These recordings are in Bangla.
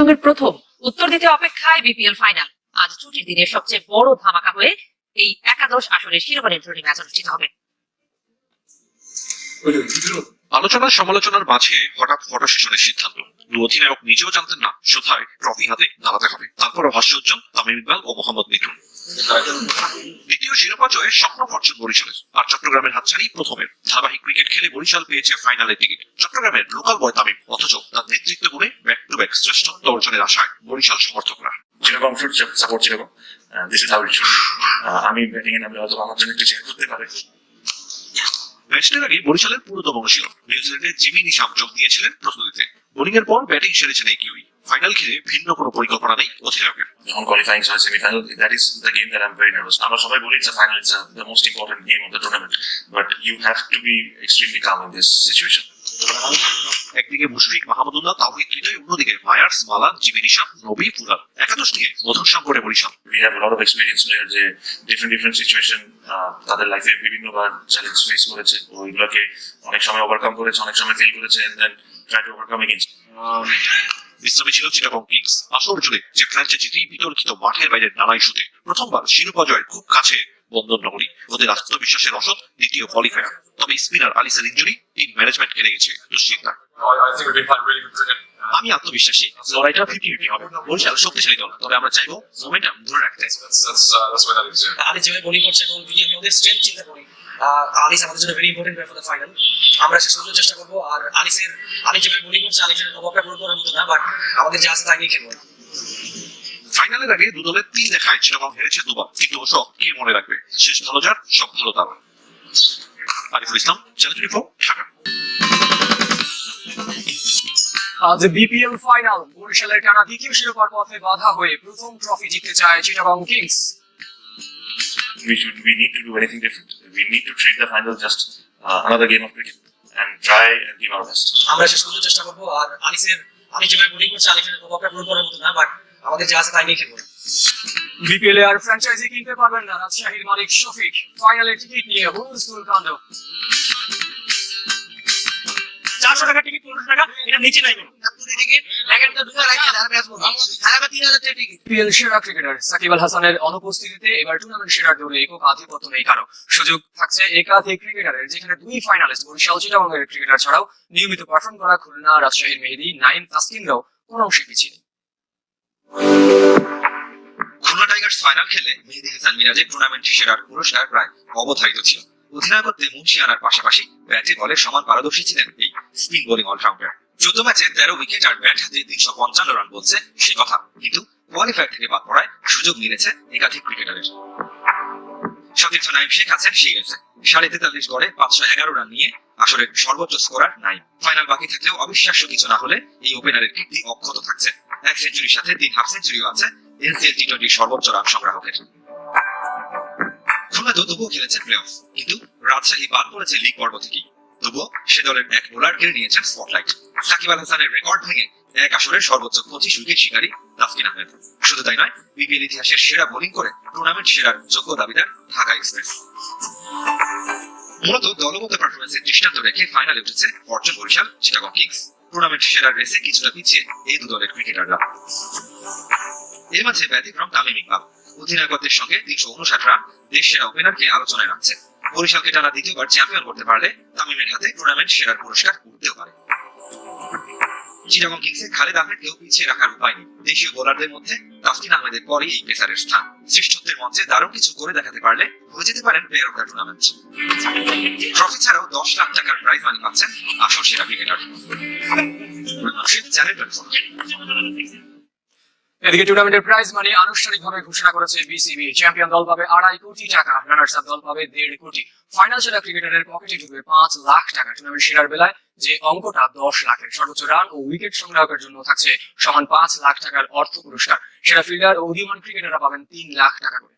চিটাগংয়ের প্রথম উত্তর দিতে অপেক্ষায় বিপিএল ফাইনাল। আজ ছুটির দিনে সবচেয়ে বড় ধামাকা হয়ে এই একাদশ আসরের শিরোপা নির্ধারণী ম্যাচ অনুষ্ঠিত হবে। আলোচনা সমালোচনার মাঝে হঠাৎ ফটো সেশনের সিদ্ধান্ত। অধিনায়ক নিজেও জানতেন না সোথায় ট্রফি হাতে দাঁড়াতে হবে। তারপরও ভাষ্যোজ্জ্বল তামিম ইকবাল ও মোহাম্মদ মিঠুন। দ্বিতীয় শিরোপা জয়ের স্বপ্ন ফরচুন বরিশালের, আর চট্টগ্রামের হাতছানি প্রথমের। ধারাবাহিক ক্রিকেট খেলে বরিশাল পেয়েছে ফাইনালের টিকিট। চট্টগ্রামের লোকাল বয় তামিম, অথচ তার নেতৃত্ব গুণে ব্যাক টু ব্যাক শ্রেষ্ঠত্ব অর্জনের আশায় বরিশাল সমর্থকরা। যেরকম সাপোর্ট যেরকম this is how it should. আমি ব্যাটিং এ নামলে হয়তো আমার জন্য একটু চেঞ্জ করতে পারে। ম্যাচটার আগে বরিশালের পুরোদম অনুশীলন। নিউজিল্যান্ডের জিমি নিশাম যোগ দিয়েছিলেন প্রস্তুতিতে। বোলিং এর পর ব্যাটিং সেরেছেন এই কিউই। ফাইনাল ঘিরে ভিন্ন কোনো পরিকল্পনা নেই অধিনায়কের। যখন কোয়ালিফাইং হয় semifinal, that is the game that I am very nervous. আমরা সবাই বলি it's a final, it's the most important game of the tournament, but you have to be extremely calm in this situation. একদিকে মুশফিক মাহমুদুল্লাহ, তাওহিদ হৃদয়, অন্যদিকে Mayers, Malan, Jimmy Neesham, Nabi, Fuller. একাদশ নিয়ে মধুর সংকটে Barishal. We have lot of experience player যে ডিফারেন্ট সিচুয়েশন তাদের লাইফে বিভিন্নবার চ্যালেঞ্জ ফেস করেছে, ওইগুলোকে অনেক সময় ওভারকাম করেছে, অনেক সময় ফেল করেছে, and then try to overcome again. বিশ্রামে ছিল চিটাগং কিংস। আসর জুড়ে যে ফ্র্যাঞ্চাইজি বিতর্কিত মাঠের বাইরে নানা ইস্যুতে প্রথমবার শিরোপা জয়ের খুব কাছে বন্দর নগরী। ওদের আত্মবিশ্বাসের রসদ দ্বিতীয় কোয়ালিফায়ার। তবে স্পিনার আলিসের ইনজুরি টিম ম্যানেজমেন্ট কেড়ে গেছে দুশ্চিন্তা। আমি আত্মবিশ্বাসী, লড়াইটা 50-50 হবে। বরিশাল শক্তিশালী দল, তবে আমরা চাইবো মোমেন্টাম ধরে রাখতে। আলিস যেভাবে বোলিং করছে এবং যদি আমি ওদের স্ট্রেংথ চিন্তা করি, আলিস আমাদের জন্য very important for the final. আমরা শেষ পর্যন্ত চেষ্টা করবো। আর আলিস যেভাবে বোলিং করছে, আলিসের অভাবটা পূরণ করার মতো না, বাট আমাদের যা আছে তাই নিয়ে খেলবো। ফাইনালের আগে দু দলের 3 দেখায় চিটাগং হেরেছে দুবার, কিন্তু ওসব কে মনে রাখবে? শেষ ভালো যার, সব ভালো তারা। আরিফুল ইসলাম, চ্যানেল 24, ঢাকা। আজ বিপিএল ফাইনাল। বরিশালের টানা দ্বিতীয় শিরোপার পথে বাধা হয়ে প্রথম ট্রফি জিততে চায় Chittagong kings. We need to do anything different. We need to treat the final just another game of cricket and try and give our best. আমরা শেষ পর্যন্ত চেষ্টা করবো। আর আলিস যেভাবে বোলিং করছে, আলিসের অভাবটা পূরণ করার মতো না, বাট আমাদের যা আছে তাই নিয়ে খেলবো। বিপিএল আর ফ্র্যাঞ্চাইজি কিনতে পারবেন না রাজশাহীর মালিক শফিক। ফাইনালের টিকিট নিয়ে হুলস্থুল কাণ্ড। 400 টাকা টিকিট, 1500 টাকা, এটা নিচে নাই কোনো বিপিএল সেরা ক্রিকেটার সাকিব আল হাসানের অনুপস্থিতিতে এবার টুর্নামেন্ট সেরার দৌড়ে একক আধিপত্য নেই কারো। সুযোগ থাকছে একাধিক ক্রিকেটারের, যেখানে 2 ফাইনালিস্ট বরিশাল চিটাগংয়ের ক্রিকেটার ছাড়াও নিয়মিত পারফর্ম করা খুলনা, রাজশাহীর মেহেদী, নাইম, তাসকিনরাও কোনো অংশে পিছিয়ে নেই। খুলনা টাইগার্স ফাইনাল খেলে মেহেদী হাসান মিরাজের টুর্নামেন্ট সেরার পুরস্কার প্রায় অবধারিত ছিল। অধিনায়কত্বে মুন্সি আনার পাশাপাশি ব্যাটে বলে সমান পারদর্শী ছিলেন এই স্পিন বোলিং অলরাউন্ডার। 14 ম্যাচে 13 উইকেট আর ব্যাট হাতে 355 রান বলছে সে কথা, কিন্তু কোয়ালিফায়ার থেকে বাদ পড়ায় সুযোগ মিলেছে একাধিক ক্রিকেটারের। সতীর্থ নাইম শেখ আছেন সেই রেসে। 43.5 গড়ে 511 রান নিয়ে আসরের সর্বোচ্চ স্কোরার নাইম। ফাইনাল বাকি থাকলেও অবিশ্বাস্য কিছু না হলে এই ওপেনারের কীর্তি অক্ষত থাকছে। 1 সেঞ্চুরির সাথে 3 হাফ সেঞ্চুরিও আছে এনসিএল টি-20 সর্বোচ্চ রান সংগ্রাহকের। খুলনা তবুও খেলেছে প্লে অফ, কিন্তু রাজশাহী বাদ পড়েছে লিগ পর্ব থেকেই। তবুও সে দলের এক বোলার কেড়ে নিয়েছেন স্পটলাইট। সাকিব আল হাসানের রেকর্ড ভেঙে এক আসরের সর্বোচ্চ 25 উইকেট শিকারী তাসকিন আহমেদ। শুধু তাই নয়, বিপিএল ইতিহাসের সেরা বোলিং করে টুর্নামেন্ট সেরার যোগ্য দাবিদার ঢাকা এক্সপ্রেস। মূলত দলগত পারফরমেন্সের দৃষ্টান্ত রেখে ফাইনালে উঠেছে fortune Barishal, Chittagong kings. Tournament সেরার রেসে কিছুটা পিছিয়ে এই দু দলের ক্রিকেটাররা। এর মাঝে ব্যতিক্রম তামিম ইকবাল। অধিনায়কত্বের সঙ্গে 359 রান দেশ সেরা ওপেনারকে আলোচনায় রাখছে। বরিশালকে টানা দ্বিতীয়বার চ্যাম্পিয়ন করতে পারলে তামিমের হাতে টুর্নামেন্ট সেরার পুরস্কার উঠতেও পারে। চিটাগং কিংসে খালেদ আহমেদকেও পিছিয়ে রাখার উপায় নেই। দেশীয় বোলারদের মধ্যে তাসকিন আহমেদের পরে এই পেসারের স্থান। শ্রেষ্ঠত্বের মঞ্চে দারুণ কিছু করে দেখাতে পারলে হয়ে যেতে পারেন player of the tournament. Trophy ছাড়াও 10 লাখ টাকার প্রাইজ মানি পাচ্ছেন আসর সেরা ক্রিকেটার। চ্যানেল 24। এদিকে টুর্নামেন্টের প্রাইজ মানি আনুষ্ঠানিকভাবে ঘোষণা করেছে বিসিবি। চ্যাম্পিয়ন দল পাবে 2.5 কোটি টাকা, রানার্স আপ দল পাবে 1.5 কোটি। ফাইনাল সেরা ক্রিকেটারের পকেটে ঢুকবে 5 লাখ টাকা। টুর্নামেন্ট সেরার বেলায় যে অঙ্কটা 10 লাখের, সর্বোচ্চ রান ও উইকেট সংগ্রাহকের জন্য থাকছে সমান 5 লাখ টাকার অর্থ পুরস্কার। সেরা ফিল্ডার ও উদীয়মান ক্রিকেটাররা পাবেন 3 লাখ টাকা করে।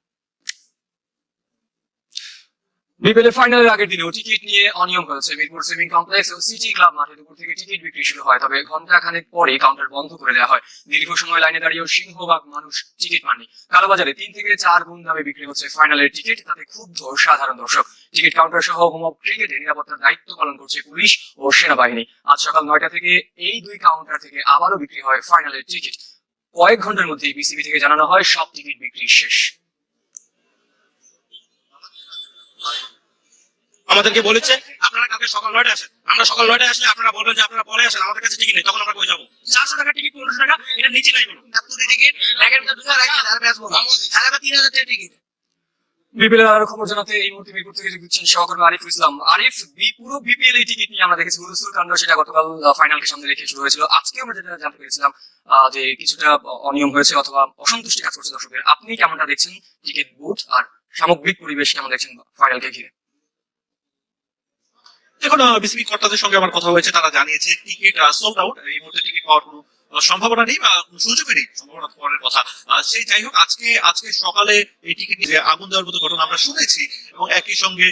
বিপিএল এর ফাইনালের আগের দিনেও টিকিট নিয়ে অনিয়ম হয়েছে। মিরপুর সুইমিং কমপ্লেক্স ও সিটি ক্লাব মাঠে দুপুর থেকে টিকিট বিক্রি শুরু হয়, তবে ঘন্টা খানেক পরে কাউন্টার বন্ধ করে দেওয়া হয়। দীর্ঘ সময় লাইনে দাঁড়িয়েও সিংহভাগ মানুষ টিকিট পাননি। কালোবাজারে 3 থেকে 4 গুণ দামে বিক্রি হচ্ছে ফাইনালের টিকিট, তাতে ক্ষুব্ধ সাধারণ দর্শক। টিকিট কাউন্টার সহ হোম অফ ক্রিকেটে নিরাপত্তার দায়িত্ব পালন করছে পুলিশ ও সেনাবাহিনী। আজ সকাল 9টা থেকে এই 2 কাউন্টার থেকে আবারও বিক্রি হয় ফাইনালের টিকিট। কয়েক ঘন্টার মধ্যে বিসিবি থেকে জানানো হয় সব টিকিট বিক্রি শেষ। আমাদেরকে বলেছে আপনারা কালকে সকাল 9টায় আসেন। আমরা সকাল 9টায় আসলে আপনারা বলবেন যে আপনারা পরে আসেন, আমাদের কাছে টিকিট নেই, তখন আমরা কই যাবো? 400 টাকা টিকিট, 1500 টাকা, এটা নিচে নাই কোনো টিকিট ব্যাগের ভিতরে ঢুকে রাখেন আর ব্যাস বলো 3000 টাকা টিকিট। বিপিএল এর আরো খবর জানাতে এই মুহূর্তে মিরপুর থেকে যোগ দিচ্ছেন সহকর্মী আরিফুল ইসলাম। আরিফ, পুরো বিপিএল এই টিকিট নিয়ে আমরা দেখেছি হুলস্থুল কাণ্ড, সেটা গতকাল ফাইনালকে সামনে রেখে শুরু হয়েছিল। আজকে আমরা যেটা জানতে পেরেছিলাম যে কিছুটা অনিয়ম হয়েছে অথবা অসন্তুষ্টি কাজ করছে দর্শকের। আপনি কেমনটা দেখছেন টিকিট বুথ আর সামগ্রিক পরিবেশ কেমন দেখছেন ফাইনালকে ঘিরে? দেখুন, বিসিবি কর্তাদের সঙ্গে আমার কথা হয়েছে, তারা জানিয়েছে টিকিট সোল্ড আউট, এই মুহূর্তে টিকিট পাওয়ার কোনো সম্ভাবনা নেই বা কোনো সুযোগই নেই, সম্ভাবনা পরের কথা। সেই যাই হোক, আজকে সকালে এই টিকিট নিয়ে আগুন দেওয়ার মতো ঘটনা আমরা শুনেছি এবং একই সঙ্গে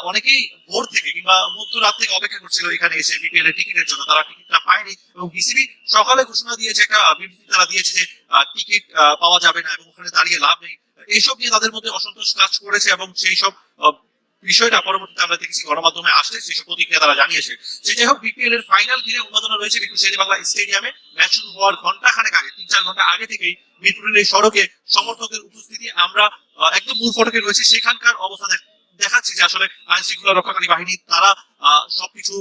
অনেকেই ভোর থেকে কিংবা মধ্যরাত থেকে অপেক্ষা করছিল এখানে এসে বিপিএল এর টিকিটের জন্য, তারা টিকিটটা পায়নি এবং বিসিবি সকালে ঘোষণা দিয়েছে, একটা বিবৃতি তারা দিয়েছে যে টিকিট পাওয়া যাবে না এবং ওখানে দাঁড়িয়ে লাভ নেই। এইসব নিয়ে তাদের মধ্যে অসন্তোষ কাজ করেছে এবং সেই সব বিষয়টা পরবর্তীতে আমরা দেখেছি গণমাধ্যমে আসছে, সেসব প্রতিক্রিয়া তারা জানিয়েছে। সে যাই হোক, বিপিএল এর ফাইনাল ঘিরে উন্মাদনা রয়েছে মিরপুর শেরেবাংলা স্টেডিয়ামে। ম্যাচ শুরু হওয়ার ঘন্টা খানেক আগে, 3-4 ঘন্টা আগে থেকেই মিরপুরের এই সড়কে সমর্থকদের উপস্থিতি আমরা একদম মূল ফটকে রয়েছে। সেখানকার অবস্থা দেখাচ্ছি যে আসলে আইন শৃঙ্খলা রক্ষাকারী বাহিনী তারা সবকিছু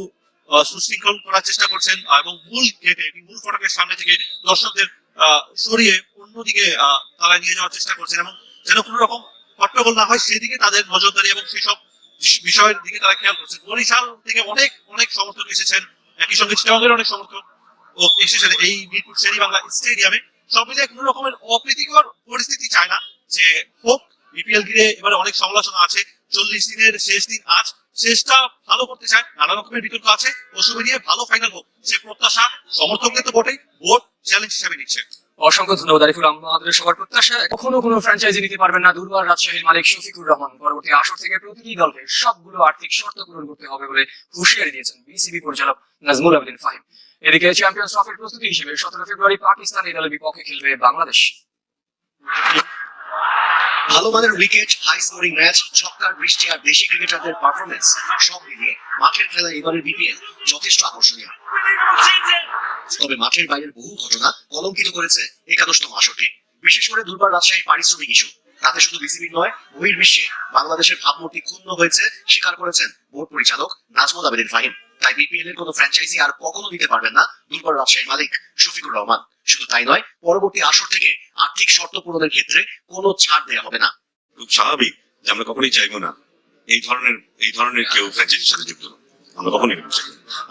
সুশৃঙ্খল করার চেষ্টা করছেন এবং মূল গেটে মূল ফটকের সামনে থেকে দর্শকদের সরিয়ে অন্যদিকে তারা নিয়ে যাওয়ার চেষ্টা করছেন এবং যেন কোনো রকম হট্টগোল না হয় সেদিকে তাদের নজরদারি এবং সেসব বিষয়ের দিকে তারা খেয়াল করছেন। বরিশাল থেকে অনেক সমর্থক এসেছেন, একই সঙ্গে চিটাগংয়ের অনেক সমর্থক এসেছেন এই মিরপুর শেরেবাংলা স্টেডিয়ামে। সব মিলিয়ে কোনো রকমের অপ্রীতিকর পরিস্থিতি চায় না যে হোক। বিপিএল ঘিরে এবারে অনেক সমালোচনা আছে, 40 দিনের শেষ দিন আজ, শেষটা ভালো করতে চায়, নানা রকমের বিতর্ক আছে, ওসব নিয়ে ভালো ফাইনাল হোক সে প্রত্যাশা সমর্থকদের তো বটেই, বোর্ড চ্যালেঞ্জ হিসেবে নিচ্ছে। অসংখ্য ধন্যবাদ আরিফুল। আমাদের সবার প্রত্যাশা কখনো কোনো ফ্র্যাঞ্চাইজি নিতে পারবেন না দুর্বার রাজশাহীর মালিক শফিকুর রহমান। পরবর্তী আসর থেকে প্রতিটি দলকে সবগুলো আর্থিক শর্ত পূরণ করতে হবে বলে হুঁশিয়ারি দিয়েছেন বিসিবি পরিচালক নাজমুল আবেদিন ফাহিম। এদিকে চ্যাম্পিয়ন্স ট্রফির প্রস্তুতি হিসেবে 17 ফেব্রুয়ারি পাকিস্তান এই দলের বিপক্ষে খেলবে বাংলাদেশ। ভালো মানের উইকেট, হাই স্কোরিং ম্যাচ, ছক্কার বৃষ্টি আর দেশি ক্রিকেটারদের পারফরমেন্স সব মিলিয়ে মাঠের খেলা এবারের বিপিএল যথেষ্ট আকর্ষণীয়। তবে মাঠের বাইরের বহু ঘটনা কলঙ্কিত করেছে 11তম আসরকে, বিশেষ করে দুর্বার রাজশাহীর পারিশ্রমিক ইস্যু। তাতে শুধু বিসিবি নয়, বহির্বিশ্বে বাংলাদেশের ভাবমূর্তি ক্ষুণ্ণ হয়েছে স্বীকার করেছেন বোর্ড পরিচালক নাজমুল আবেদিন ফাহিম। তাই বিপিএল এর কোনো ফ্র্যাঞ্চাইজি আর কখনো দিতে পারবেন না দুর্বার রাজশাহীর মালিক শফিকুর রহমান। শুধু তাই নয়, পরবর্তী আসর থেকে আর্থিক শর্ত পূরণের ক্ষেত্রে কোনো ছাড় দেওয়া হবে না। খুব স্বাভাবিক যে আমরা কখনোই চাইবো না এই ধরনের কেউ ফ্র্যাঞ্চাইজির সাথে যুক্ত হোক। আমরা কখনোই চাইবো,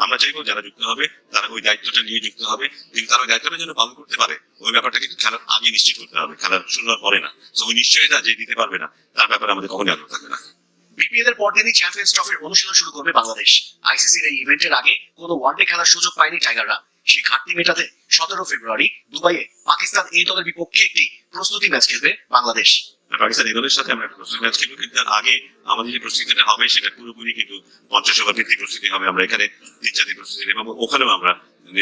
আমরা চাইবো যারা যুক্ত হবে তারা ওই দায়িত্বটা নিয়ে যুক্ত হবে, কিন্তু তারা ওই দায়িত্বটা যেন পালন করতে পারে ওই ব্যাপারটা কিন্তু খেলার আগে নিশ্চিত করতে হবে, খেলার শুরু হওয়ার পরে না। তো ওই নিশ্চয়তা যে দিতে পারবে না তার ব্যাপারে আমাদের কখনোই আগ্রহ থাকবে না। বিপিএল এর পরদিনই চ্যাম্পিয়ন্স ট্রফির অনুশীলন শুরু করবে বাংলাদেশ। আইসিসির এই ইভেন্টের আগে কোনো ওয়ানডে খেলার সুযোগ পায়নি টাইগাররা। সেই ঘাটতি মেটাতে 17 ফেব্রুয়ারি দুবাইয়ে পাকিস্তান এই দলের বিপক্ষে একটি প্রস্তুতি ম্যাচ খেলবে বাংলাদেশ। পাকিস্তান এই দলের সাথে আমরা প্রস্তুতি ম্যাচ খেলবো, কিন্তু তার আগে আমাদের যে প্রস্তুতিটা হবে সেটা পুরোপুরি কিন্তু 50 ওভার ভিত্তিক প্রস্তুতি হবে। আমরা এখানে 3-4 দিন প্রস্তুতি নেব, ওখানেও আমরা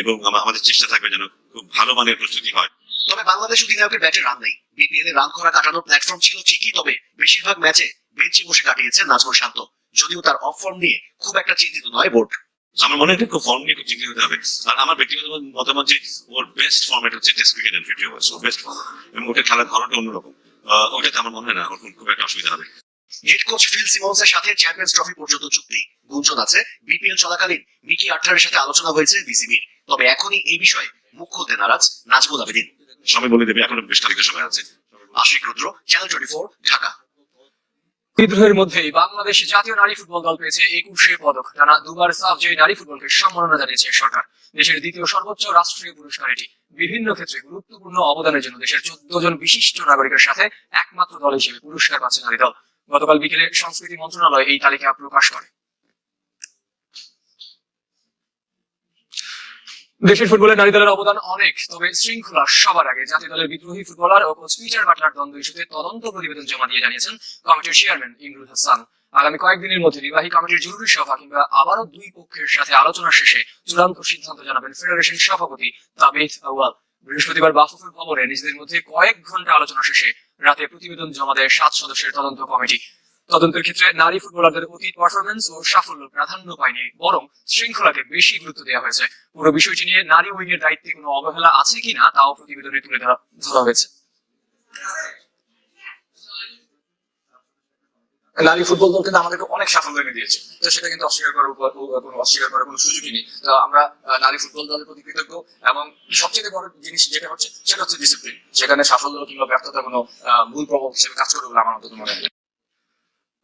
এবং আমাদের চেষ্টা থাকবে যেন খুব ভালো মানের প্রস্তুতি হয়। তবে বাংলাদেশ অধিনায়কের ব্যাটে রান নেই। বিপিএল এ রান করা কাটানোর প্ল্যাটফর্ম ছিল ঠিকই, তবে বেশিরভাগ ম্যাচে বেঞ্চে বসে কাটিয়েছে নাজমুল শান্ত। যদিও তার অফ ফর্ম নিয়ে খুব একটা চিন্তিত নয় বোর্ড। আমার মনে হয় খুব ফর্ম নিয়ে খুব চিন্তিত হতে হবে। আর আমার ব্যক্তিগত মতামত যে ওর বেস্ট ফর্মেট হচ্ছে টেস্ট ক্রিকেট এন্ড 50 ওভার্স, ওর বেস্ট ফর্ম এবং ওটা খেলার ধরনটা অন্যরকম। ওটাতে আমার মনে হয় না ওর খুব একটা অসুবিধা হবে। হেড কোচ ফিল সিমন্সের সাথে চ্যাম্পিয়ন্স ট্রফি পর্যন্ত চুক্তি। গুঞ্জন আছে বিপিএল চলাকালীন মিকি আর্থারের সাথে আলোচনা হয়েছে বিসিবির। তবে এখনই এই বিষয়ে মুখ খুলতে নারাজ নাজমুল আবেদিন। সময় বলে দেবে, এখনো বেশ তারিখের সময় আছে। আশিক রুদ্র, চ্যানেল 24, ঢাকা। বিদ্রোহের মধ্যেই বাংলাদেশ জাতীয় নারী ফুটবল দল পেয়েছে 21 পদক। টানা দুবার সাফ জয়ী নারী ফুটবলকে সম্মাননা জানিয়েছে সরকার। দেশের দ্বিতীয় সর্বোচ্চ রাষ্ট্রীয় পুরস্কার এটি। বিভিন্ন ক্ষেত্রে গুরুত্বপূর্ণ অবদানের জন্য দেশের 14 জন বিশিষ্ট নাগরিকের সাথে একমাত্র দল হিসেবে পুরস্কার পাচ্ছে নারী দল। গতকাল বিকেলে সংস্কৃতি মন্ত্রণালয় এই তালিকা প্রকাশ করে। দেশের ফুটবলে নারী দলের অবদান অনেক, তবে শৃঙ্খলা সবার আগে। জাতীয় দলের বিদ্রোহী ফুটবলার ও কোচ পিটার বাটলার দ্বন্দ্ব ইস্যুতে তদন্ত প্রতিবেদন জমা দিয়ে জানিয়েছেন কমিটির চেয়ারম্যান ইমরুল হাসান। আগামী কয়েকদিনের মধ্যে নির্বাহী কমিটির জরুরি সভা কিংবা আবারও দুই পক্ষের সাথে আলোচনা শেষে চূড়ান্ত সিদ্ধান্ত জানাবেন ফেডারেশন সভাপতি তাবিথ আউয়াল। বৃহস্পতিবার বাফুফের ভবনে নিজেদের মধ্যে কয়েক ঘন্টা আলোচনা শেষে রাতে প্রতিবেদন জমা দেয় 7 সদস্যের তদন্ত কমিটি। তদন্তের ক্ষেত্রে নারী ফুটবলারদের অতীত পারফরমেন্স ও সাফল্য প্রাধান্য পায়নি, বরং শৃঙ্খলাকে বেশি গুরুত্ব দেওয়া হয়েছে। পুরো বিষয়টি নিয়ে নারী উইংয়ের দায়িত্বে কোনো অবহেলা আছে কিনা তাও প্রতিবেদনে তুলে ধরা হয়েছে। নারী ফুটবল দল কিন্তু আমাদেরকে অনেক সাফল্য এনে দিয়েছে, তো সেটা কিন্তু অস্বীকার করার কোনো সুযোগই নেই। তো আমরা নারী ফুটবল দলের প্রতি কৃতজ্ঞ, এবং সবচেয়ে বড় জিনিস যেটা হচ্ছে সেটা হচ্ছে ডিসিপ্লিন। সেখানে সাফল্য কিংবা ব্যর্থতা কোনো মূল প্রভাব হিসেবে কাজ করবে বলে আমার অন্তত মনে হয়।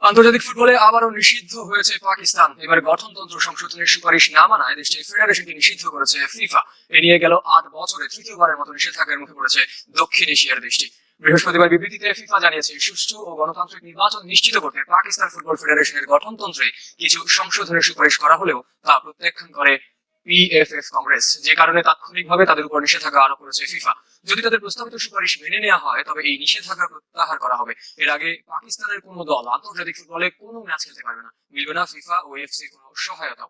আন্তর্জাতিক ফুটবলে আবারও নিষিদ্ধ হয়েছে পাকিস্তান। এবার গঠনতন্ত্র সংশোধনের সুপারিশ না মানায় দেশটির ফেডারেশনকে নিষিদ্ধ করেছে ফিফা। এ নিয়ে গেল 8 বছরে তৃতীয়বারের মতো নিষেধাজ্ঞার মুখে পড়েছে দক্ষিণ এশিয়ার দেশটি। বৃহস্পতিবার বিবৃতিতে ফিফা জানিয়েছে, সুষ্ঠু ও গণতান্ত্রিক নির্বাচন নিশ্চিত করতে পাকিস্তান ফুটবল ফেডারেশনের গঠনতন্ত্রে কিছু সংশোধনের সুপারিশ করা হলেও তা প্রত্যাখ্যান করে পিএফএফ কংগ্রেস, যে কারণে তাৎক্ষণিকভাবে তাদের উপর নিষেধাজ্ঞা আরোপ করেছে ফিফা। যদি তাদের প্রস্তাবিত সুপারিশ মেনে নেওয়া হয় তবে এই নিষেধাজ্ঞা প্রত্যাহার করা হবে। এর আগে পাকিস্তানের কোনো দল আন্তর্জাতিক ফুটবলে কোনো ম্যাচ খেলতে পারবে না, মিলবে না ফিফা ও এফসির কোনো সহায়তাও।